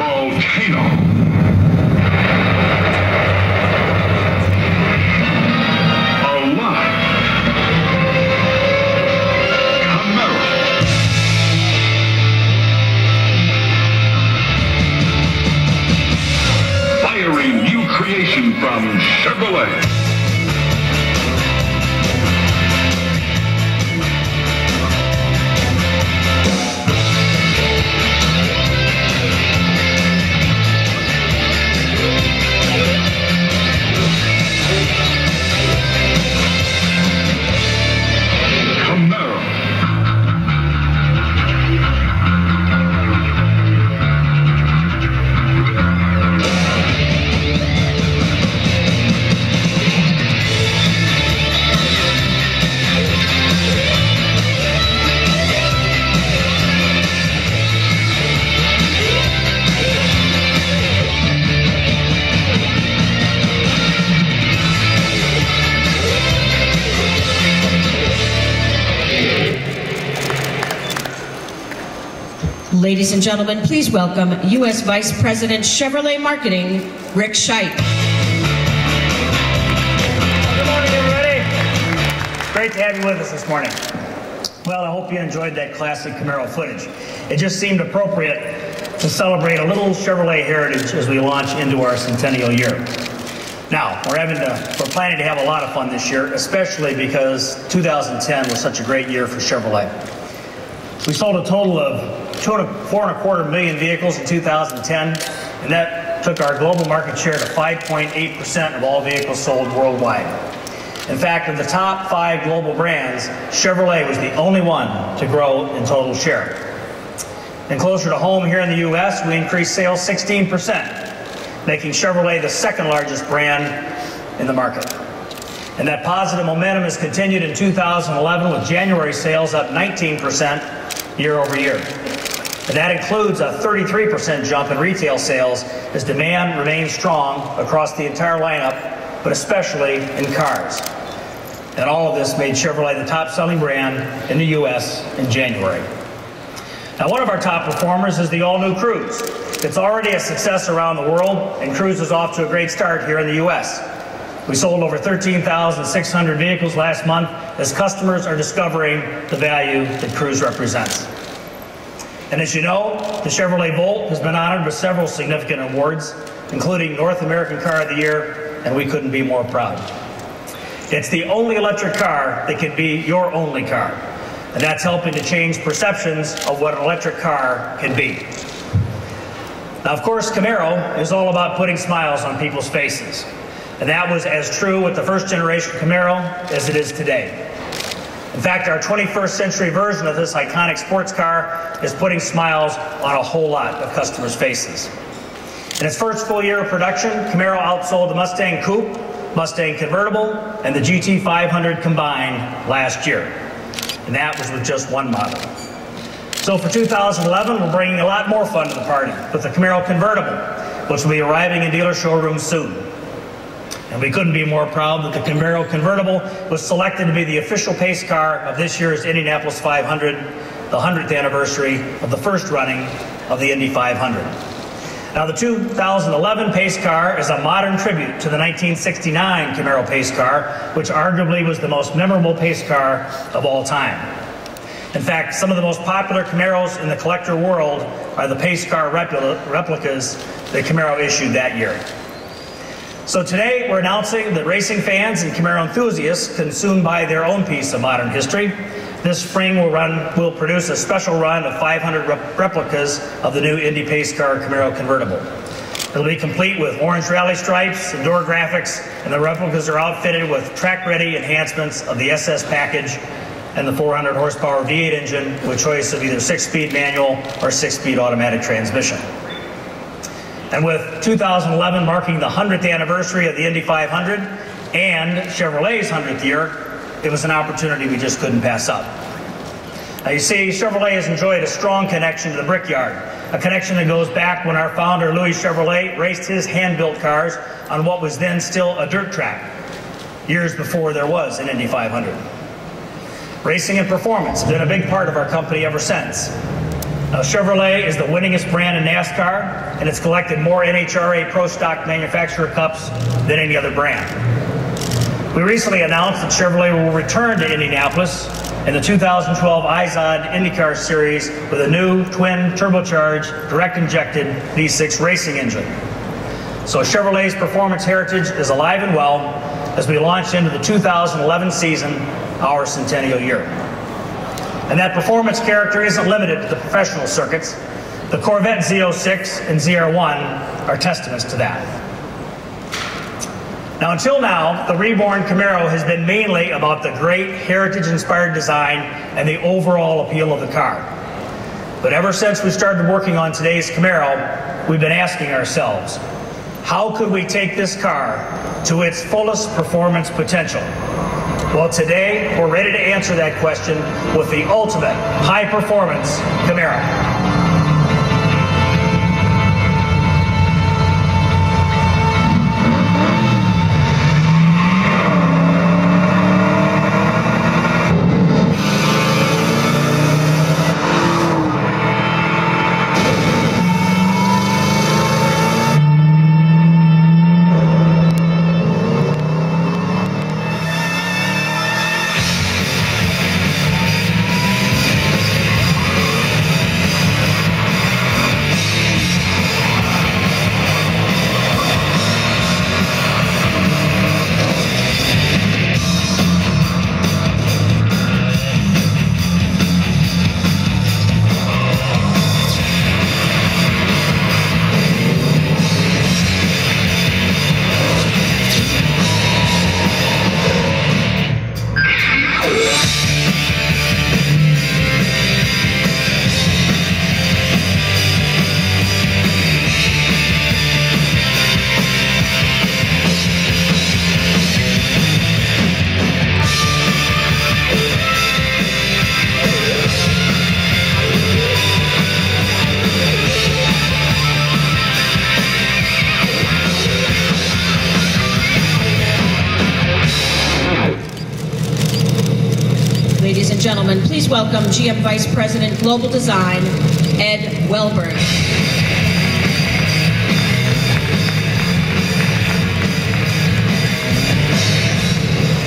Volcano. Alive. Camaro. Firing new creation from Chevrolet. Ladies and gentlemen, please welcome U.S. Vice President Chevrolet Marketing, Rick Scheit. Good morning, everybody. Great to have you with us this morning. Well, I hope you enjoyed that classic Camaro footage. It just seemed appropriate to celebrate a little Chevrolet heritage as we launch into our centennial year. Now, we're planning to have a lot of fun this year, especially because 2010 was such a great year for Chevrolet. We sold a total of 4.25 million vehicles in 2010, and that took our global market share to 5.8% of all vehicles sold worldwide. In fact, of the top 5 global brands, Chevrolet was the only one to grow in total share. And closer to home here in the U.S., we increased sales 16%, making Chevrolet the second largest brand in the market. And that positive momentum has continued in 2011 with January sales up 19% year over year. And that includes a 33% jump in retail sales as demand remains strong across the entire lineup, but especially in cars. And all of this made Chevrolet the top-selling brand in the U.S. in January. Now, one of our top performers is the all-new Cruze. It's already a success around the world, and Cruze is off to a great start here in the U.S. We sold over 13,600 vehicles last month as customers are discovering the value that Cruze represents. And as you know, the Chevrolet Volt has been honored with several significant awards, including North American Car of the Year, and we couldn't be more proud. It's the only electric car that can be your only car, and that's helping to change perceptions of what an electric car can be. Now, of course, Camaro is all about putting smiles on people's faces, and that was as true with the first generation Camaro as it is today. In fact, our 21st century version of this iconic sports car is putting smiles on a whole lot of customers' faces. In its first full year of production, Camaro outsold the Mustang Coupe, Mustang Convertible, and the GT500 combined last year. And that was with just one model. So for 2011, we're bringing a lot more fun to the party with the Camaro Convertible, which will be arriving in dealer showrooms soon. And we couldn't be more proud that the Camaro Convertible was selected to be the official pace car of this year's Indianapolis 500, the 100th anniversary of the first running of the Indy 500. Now, the 2011 pace car is a modern tribute to the 1969 Camaro pace car, which arguably was the most memorable pace car of all time. In fact, some of the most popular Camaros in the collector world are the pace car replicas that Camaro issued that year. So today we're announcing that racing fans and Camaro enthusiasts can soon buy their own piece of modern history. This spring we'll produce a special run of 500 replicas of the new Indy pace car Camaro Convertible. It'll be complete with orange rally stripes and door graphics, and the replicas are outfitted with track-ready enhancements of the SS package and the 400 horsepower V8 engine with choice of either 6-speed manual or 6-speed automatic transmission. And with 2011 marking the 100th anniversary of the Indy 500 and Chevrolet's 100th year, it was an opportunity we just couldn't pass up. Now you see, Chevrolet has enjoyed a strong connection to the Brickyard, a connection that goes back when our founder, Louis Chevrolet, raced his hand-built cars on what was then still a dirt track, years before there was an Indy 500. Racing and performance have been a big part of our company ever since. Now, Chevrolet is the winningest brand in NASCAR, and it's collected more NHRA Pro Stock Manufacturer Cups than any other brand. We recently announced that Chevrolet will return to Indianapolis in the 2012 IZOD IndyCar Series with a new twin turbocharged direct-injected V6 racing engine. So Chevrolet's performance heritage is alive and well as we launch into the 2011 season, our centennial year. And that performance character isn't limited to the professional circuits. The Corvette Z06 and ZR1 are testaments to that. Now, until now, the reborn Camaro has been mainly about the great heritage-inspired design and the overall appeal of the car. But ever since we started working on today's Camaro, we've been asking ourselves, how could we take this car to its fullest performance potential? Well, today, we're ready to answer that question with the ultimate high-performance Camaro. Ladies and gentlemen, please welcome GM Vice President Global Design, Ed Welburn.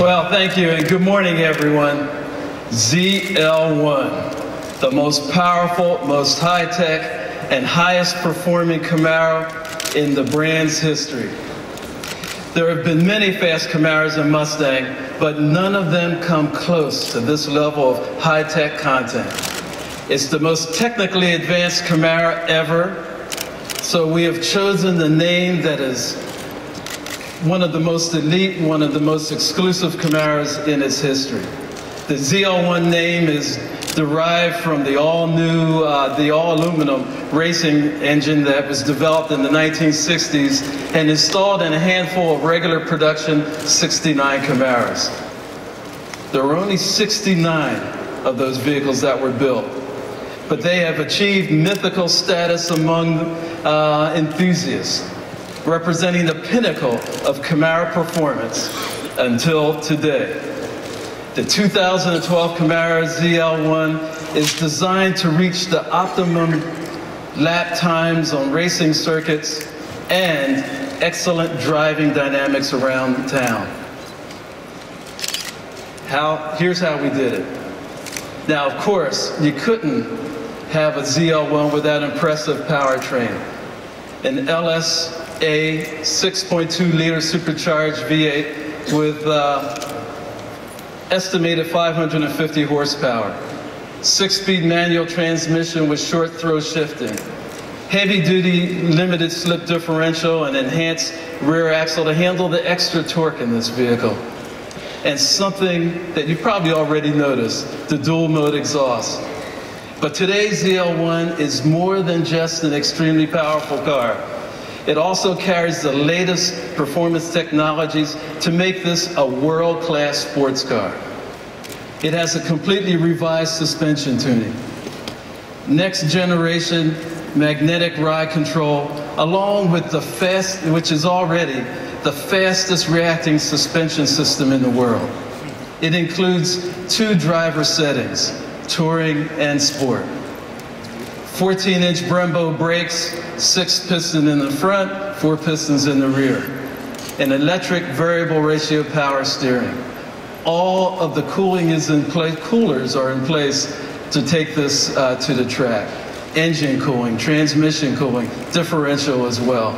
Well, thank you, and good morning, everyone. ZL1, the most powerful, most high-tech, and highest-performing Camaro in the brand's history. There have been many fast Camaros and Mustang, but none of them come close to this level of high-tech content. It's the most technically advanced Camaro ever, so we have chosen the name that is one of the most elite, one of the most exclusive Camaros in its history. The ZL1 name is derived from the all-new, the all-aluminum racing engine that was developed in the 1960s and installed in a handful of regular production 69 Camaros. There were only 69 of those vehicles that were built, but they have achieved mythical status among enthusiasts, representing the pinnacle of Camaro performance until today. The 2012 Camaro ZL1 is designed to reach the optimum lap times on racing circuits and excellent driving dynamics around town. Here's how we did it. Now, of course, you couldn't have a ZL1 without impressive powertrain. An LSA 6.2-liter supercharged V8 with estimated 550 horsepower, 6-speed manual transmission with short throw shifting, heavy-duty limited slip differential and enhanced rear axle to handle the extra torque in this vehicle. And something that you probably already noticed, the dual mode exhaust. But today's ZL1 is more than just an extremely powerful car. It also carries the latest performance technologies to make this a world-class sports car. It has a completely revised suspension tuning, next generation magnetic ride control, along with the which is already the fastest reacting suspension system in the world. It includes 2 driver settings, touring and sport. 14-inch Brembo brakes, 6-piston in the front, 4 pistons in the rear. An electric variable ratio power steering. All of the cooling is in place, coolers are in place to take this to the track. Engine cooling, transmission cooling, differential as well.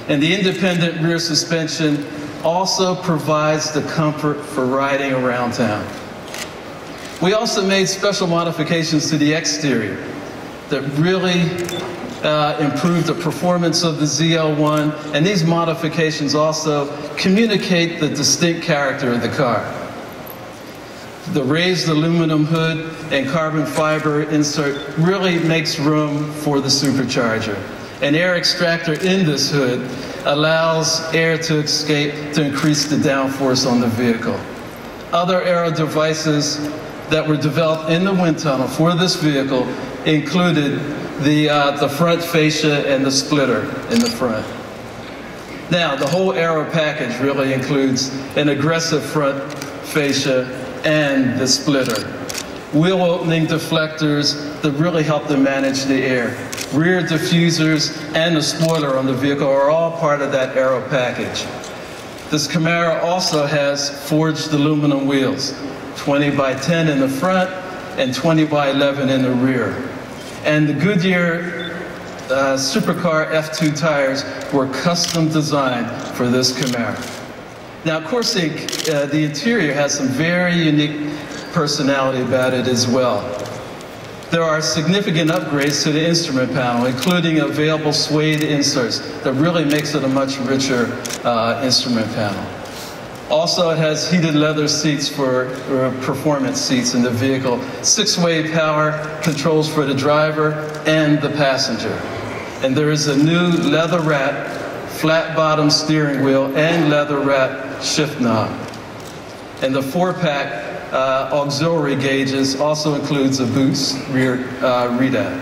And the independent rear suspension also provides the comfort for riding around town. We also made special modifications to the exterior that really improved the performance of the ZL1, and these modifications also communicate the distinct character of the car. The raised aluminum hood and carbon fiber insert really makes room for the supercharger. An air extractor in this hood allows air to escape to increase the downforce on the vehicle. Other aero devices that were developed in the wind tunnel for this vehicle included the front fascia and the splitter in the front. Now, the whole aero package really includes an aggressive front fascia and the splitter. Wheel opening deflectors that really help to manage the air. Rear diffusers and the spoiler on the vehicle are all part of that aero package. This Camaro also has forged aluminum wheels, 20 by 10 in the front and 20 by 11 in the rear. And the Goodyear Supercar F2 tires were custom designed for this Camaro. Now, of course, the interior has some very unique personality about it as well. There are significant upgrades to the instrument panel, including available suede inserts that really makes it a much richer instrument panel. Also, it has heated leather seats for performance seats in the vehicle, 6-way power controls for the driver and the passenger. And there is a new leather-wrapped flat-bottom steering wheel and leather-wrapped shift knob. And the 4-pack auxiliary gauges also includes a boost rear readout.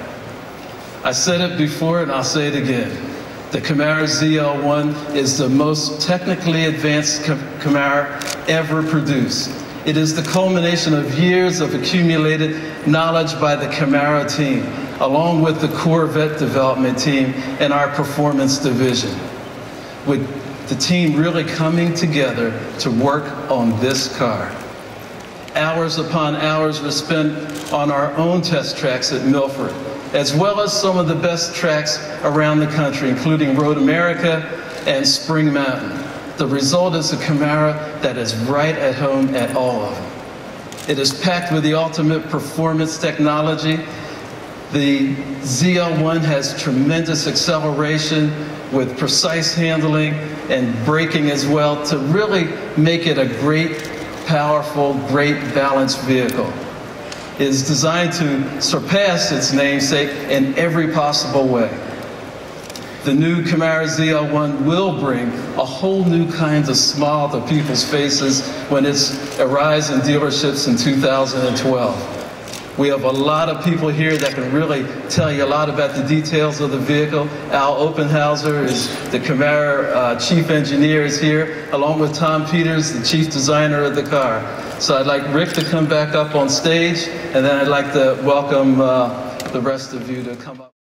I said it before and I'll say it again. The Camaro ZL1 is the most technically advanced Camaro ever produced. It is the culmination of years of accumulated knowledge by the Camaro team, along with the Corvette development team and our performance division, with the team really coming together to work on this car. Hours upon hours were spent on our own test tracks at Milford, as well as some of the best tracks around the country, including Road America and Spring Mountain. The result is a Camaro that is right at home at all of them. It is packed with the ultimate performance technology. The ZL1 has tremendous acceleration with precise handling and braking as well to really make it a great, powerful, great balanced vehicle. It is designed to surpass its namesake in every possible way. The new Camaro ZL1 will bring a whole new kind of smile to people's faces when it arrives in dealerships in 2012. We have a lot of people here that can really tell you a lot about the details of the vehicle. Al Oppenhauser is the Camaro chief engineer is here, along with Tom Peters, the chief designer of the car. So I'd like Rick to come back up on stage, and then I'd like to welcome the rest of you to come up.